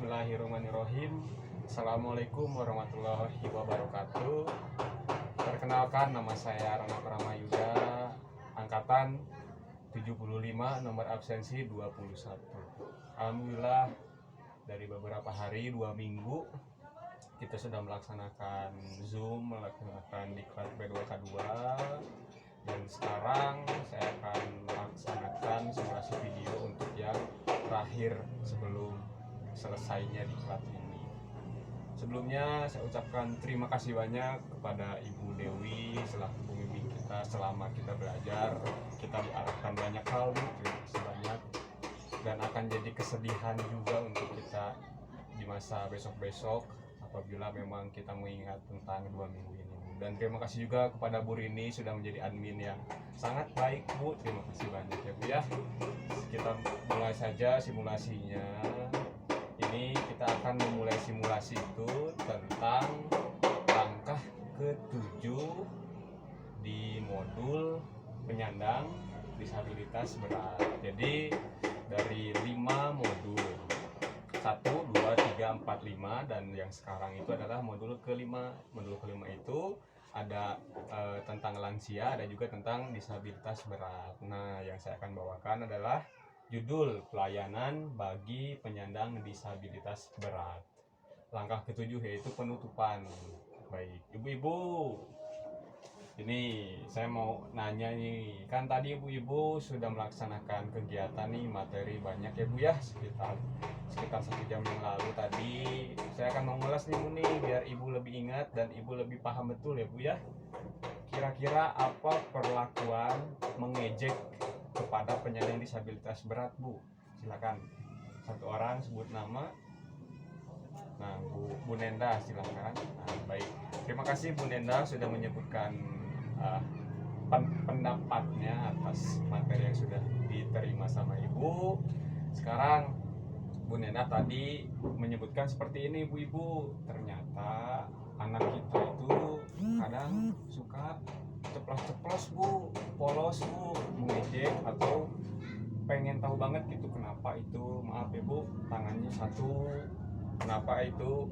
Bismillahirrahmanirrahim. Assalamualaikum warahmatullahi wabarakatuh. Perkenalkan, nama saya Rana Pramayuda, angkatan 75, nomor absensi 21. Alhamdulillah, dari beberapa hari, 2 minggu kita sudah melaksanakan Zoom, melaksanakan diklat B2K2, dan sekarang saya akan melaksanakan simulasi video untuk yang terakhir sebelum selesainya diklat ini. Sebelumnya saya ucapkan terima kasih banyak kepada Ibu Dewi selaku pembimbing kita selama kita belajar. Kita diarahkan banyak hal, terima kasih banyak, dan akan jadi kesedihan juga untuk kita di masa besok-besok apabila memang kita mengingat tentang 2 minggu ini. Dan terima kasih juga kepada Bu Rini sudah menjadi admin yang sangat baik, Bu. Terima kasih banyak ya, Bu ya. Kita mulai saja simulasinya. Ini kita akan memulai simulasi itu tentang langkah ke-7 di modul penyandang disabilitas berat. Jadi dari 5 modul, 1, 2, 3, 4, 5, dan yang sekarang itu adalah modul kelima. Modul kelima itu ada tentang lansia, ada juga tentang disabilitas berat. Nah, yang saya akan bawakan adalah judul pelayanan bagi penyandang disabilitas berat. Langkah ke-7 yaitu penutupan. Baik, ibu-ibu, ini saya mau nanya nih, kan tadi ibu-ibu sudah melaksanakan kegiatan nih, materi banyak ya Bu ya, sekitar 1 jam yang lalu tadi. Saya akan mengulas nih Bu nih, biar ibu lebih ingat dan ibu lebih paham betul ya Bu ya. Kira-kira apa perlakuan mengejek kepada penyandang disabilitas berat, Bu? Silakan, satu orang sebut nama. Nah, Bu Nenda silakan. Nah, baik, terima kasih Bu Nenda sudah menyebutkan pendapatnya atas materi yang sudah diterima sama Ibu. Sekarang Bu Nenda tadi menyebutkan seperti ini, ibu-ibu, ternyata anak kita itu kadang suka ceplos-ceplos Bu, polos Bu, mengejek atau pengen tahu banget gitu kenapa itu, maaf ya Bu, tangannya satu, kenapa itu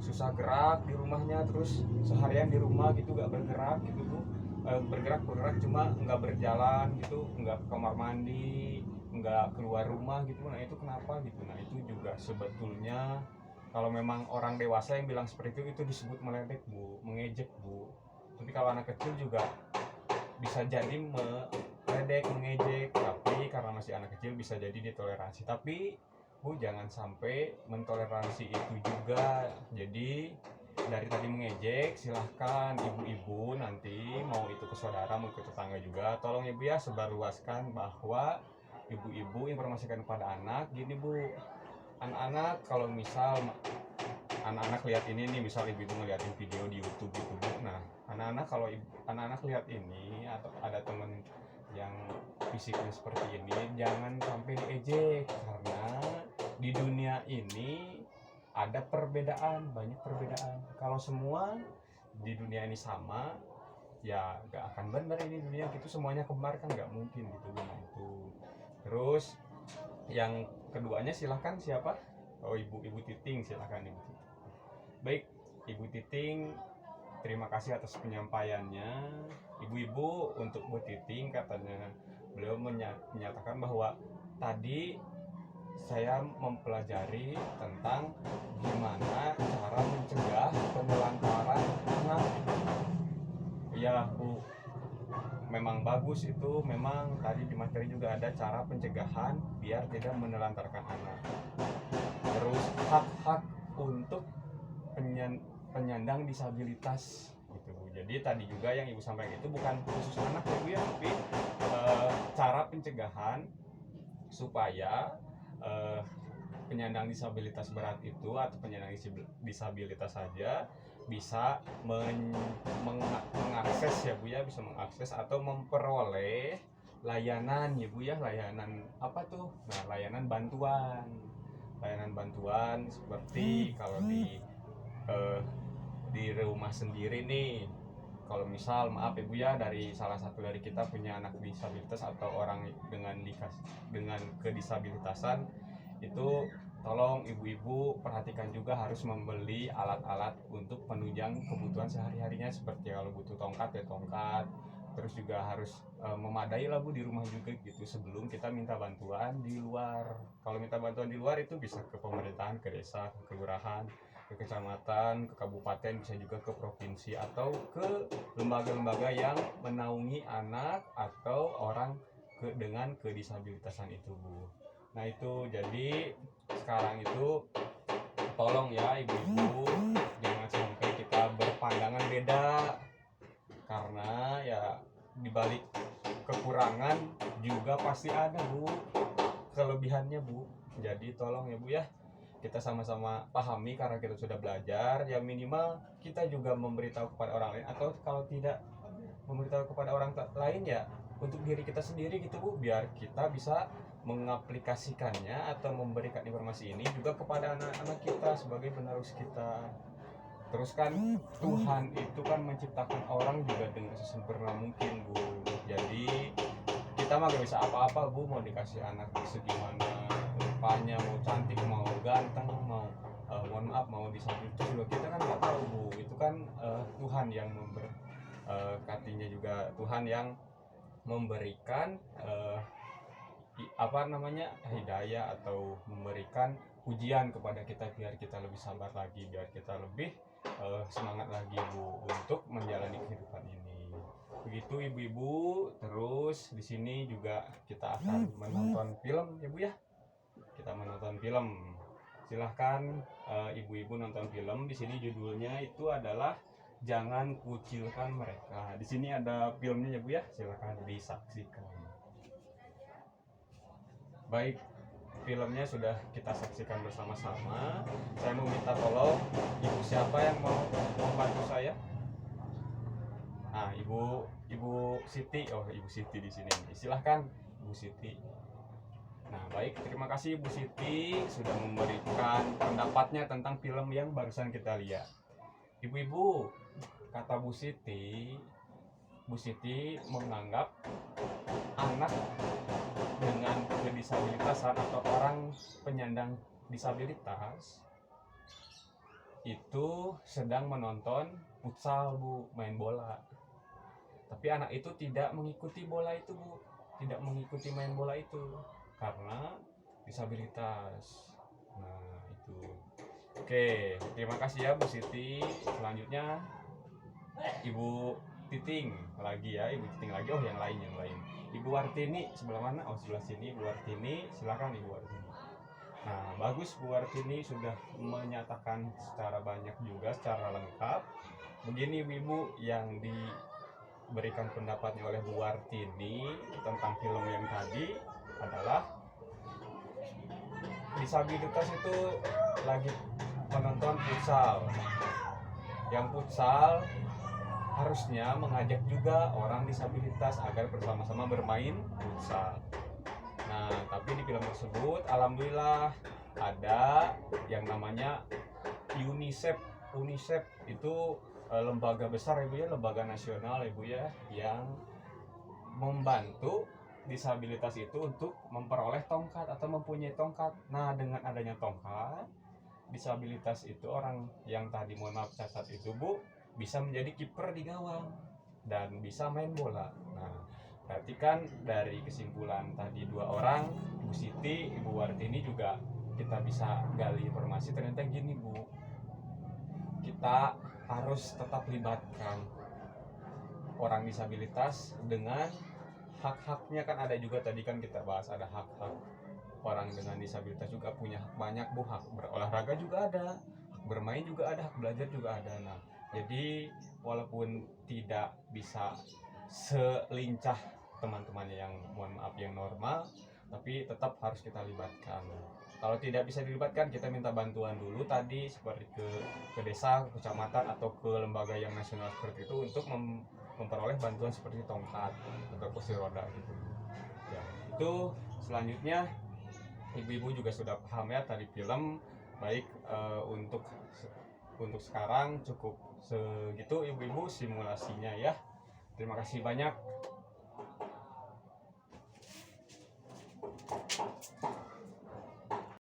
susah gerak di rumahnya, terus seharian di rumah gitu gak bergerak gitu Bu, bergerak cuma nggak berjalan gitu, nggak ke kamar mandi, nggak keluar rumah gitu. Nah itu kenapa gitu? Nah itu juga sebetulnya kalau memang orang dewasa yang bilang seperti itu disebut meledek Bu, mengejek Bu. Tapi kalau anak kecil juga bisa jadi meledek, mengejek, tapi karena masih anak kecil bisa jadi ditoleransi. Tapi Bu jangan sampai mentoleransi itu juga. Jadi dari tadi mengejek, silahkan ibu-ibu nanti mau itu ke saudara, mau ke tetangga juga, tolong ibu ya sebarluaskan bahwa ibu-ibu informasikan kepada anak gini Bu, anak-anak kalau misal anak-anak lihat ini nih, misal ibu-ibu ngeliatin video di YouTube gitu Bu, nah anak-anak kalau anak-anak lihat ini atau ada temen yang fisiknya seperti ini, jangan sampai diejek, karena di dunia ini ada perbedaan, banyak perbedaan. Kalau semua di dunia ini sama, ya gak akan benar ini dunia gitu, semuanya kembar kan gak mungkin gitu. Itu terus yang keduanya silahkan siapa? Oh ibu Titing, silahkan Ibu Titing. Baik Ibu Titing, terima kasih atas penyampaiannya. Ibu-ibu, untuk Bu Titing katanya beliau menyatakan bahwa tadi saya mempelajari tentang gimana cara mencegah penelantaran anak. Ya Bu, memang bagus itu, memang tadi di materi juga ada cara pencegahan biar tidak menelantarkan anak. Terus hak-hak untuk penyandang disabilitas gitu Bu. Jadi tadi juga yang Ibu sampaikan itu bukan khusus anak ya Bu ya, tapi cara pencegahan supaya penyandang disabilitas berat itu atau penyandang disabilitas saja bisa mengakses ya Bu ya, bisa mengakses atau memperoleh layanan ya Bu ya, layanan apa tuh? Nah, layanan bantuan seperti kalau di rumah sendiri nih, kalau misal maaf ibu ya, dari salah satu dari kita punya anak disabilitas atau orang dengan kedisabilitasan, itu tolong ibu-ibu perhatikan juga harus membeli alat-alat untuk penunjang kebutuhan sehari-harinya, seperti kalau butuh tongkat ya tongkat, terus juga harus memadai lah Bu di rumah juga gitu sebelum kita minta bantuan di luar. Kalau minta bantuan di luar itu bisa ke pemerintahan, ke desa, ke kelurahan, ke kecamatan, ke kabupaten, bisa juga ke provinsi atau ke lembaga-lembaga yang menaungi anak atau orang dengan kedisabilitasan itu Bu. Nah itu jadi sekarang itu tolong ya ibu-ibu jangan sampai kita berpandangan beda, karena ya dibalik kekurangan juga pasti ada Bu kelebihannya Bu. Jadi tolong ya Bu ya, kita sama-sama pahami karena kita sudah belajar, ya minimal kita juga memberitahu kepada orang lain, atau kalau tidak memberitahu kepada orang lain ya untuk diri kita sendiri gitu Bu, biar kita bisa mengaplikasikannya atau memberikan informasi ini juga kepada anak-anak kita sebagai penerus kita. Terus kan Tuhan itu kan menciptakan orang juga dengan sesempurna mungkin Bu. Jadi kita mah gak bisa apa-apa Bu, mau dikasih anak segimana rupanya, mau cantik, mau ganteng, mau mohon maaf mau disabilitas juga kita kan nggak tahu Bu. Itu kan Tuhan yang memberkatinya juga, Tuhan yang memberikan hidayah atau memberikan ujian kepada kita biar kita lebih sabar lagi, biar kita lebih semangat lagi Bu untuk menjalani kehidupan ini. Begitu ibu-ibu. Terus di sini juga kita akan menonton film ya Bu ya. Kita menonton film. Silahkan ibu-ibu nonton film. Di sini judulnya itu adalah Jangan Kucilkan Mereka. Di sini ada filmnya ya Bu ya. Silahkan disaksikan. Baik, filmnya sudah kita saksikan bersama-sama. Saya mau minta tolong ibu siapa yang mau membantu saya? Nah, Ibu Siti. Oh, Ibu Siti di sini. Silahkan Ibu Siti. Nah, baik, terima kasih Ibu Siti sudah memberikan pendapatnya tentang film yang barusan kita lihat. Ibu-ibu, kata Bu Siti menganggap anak dengan kedisabilitasan atau orang penyandang disabilitas itu sedang menonton futsal Bu, main bola. Tapi anak itu tidak mengikuti bola itu Bu, tidak mengikuti main bola itu karena disabilitas. Nah itu. Oke, terima kasih ya Bu Siti. Selanjutnya Ibu Titing lagi ya, Ibu Titing lagi. Oh yang lain. Ibu Wartini sebelah mana? Oh sebelah sini Ibu Wartini. Silakan Ibu Wartini. Nah bagus, Bu Wartini sudah menyatakan secara banyak juga, secara lengkap. Begini Ibu yang diberikan pendapatnya oleh Bu Wartini tentang film yang tadi adalah disabilitas itu lagi menonton futsal. Yang futsal harusnya mengajak juga orang disabilitas agar bersama-sama bermain futsal. Nah, tapi di film tersebut alhamdulillah ada yang namanya UNICEF. UNICEF itu lembaga besar Ibu ya, lembaga nasional Ibu ya, yang membantu disabilitas itu untuk memperoleh tongkat atau mempunyai tongkat. Nah, dengan adanya tongkat, disabilitas itu orang yang tadi mohon maaf cacat itu Bu bisa menjadi kiper di gawang dan bisa main bola. Nah, berarti kan dari kesimpulan tadi dua orang, Ibu Siti, Ibu Wartini juga kita bisa gali informasi ternyata gini Bu. Kita harus tetap libatkan orang disabilitas dengan hak-haknya, kan ada juga tadi kan kita bahas ada hak-hak orang dengan disabilitas juga punya hak banyak Bu, hak berolahraga juga ada, hak bermain juga ada, hak belajar juga ada. Nah, jadi walaupun tidak bisa selincah teman-temannya yang mohon maaf yang normal, tapi tetap harus kita libatkan. Kalau tidak bisa dilibatkan, kita minta bantuan dulu tadi seperti ke desa, ke kecamatan atau ke lembaga yang nasional seperti itu untuk memperoleh bantuan seperti tongkat atau kursi roda gitu. Ya, itu selanjutnya ibu-ibu juga sudah paham ya tadi film. Baik, untuk sekarang cukup segitu ibu-ibu simulasinya ya. Terima kasih banyak.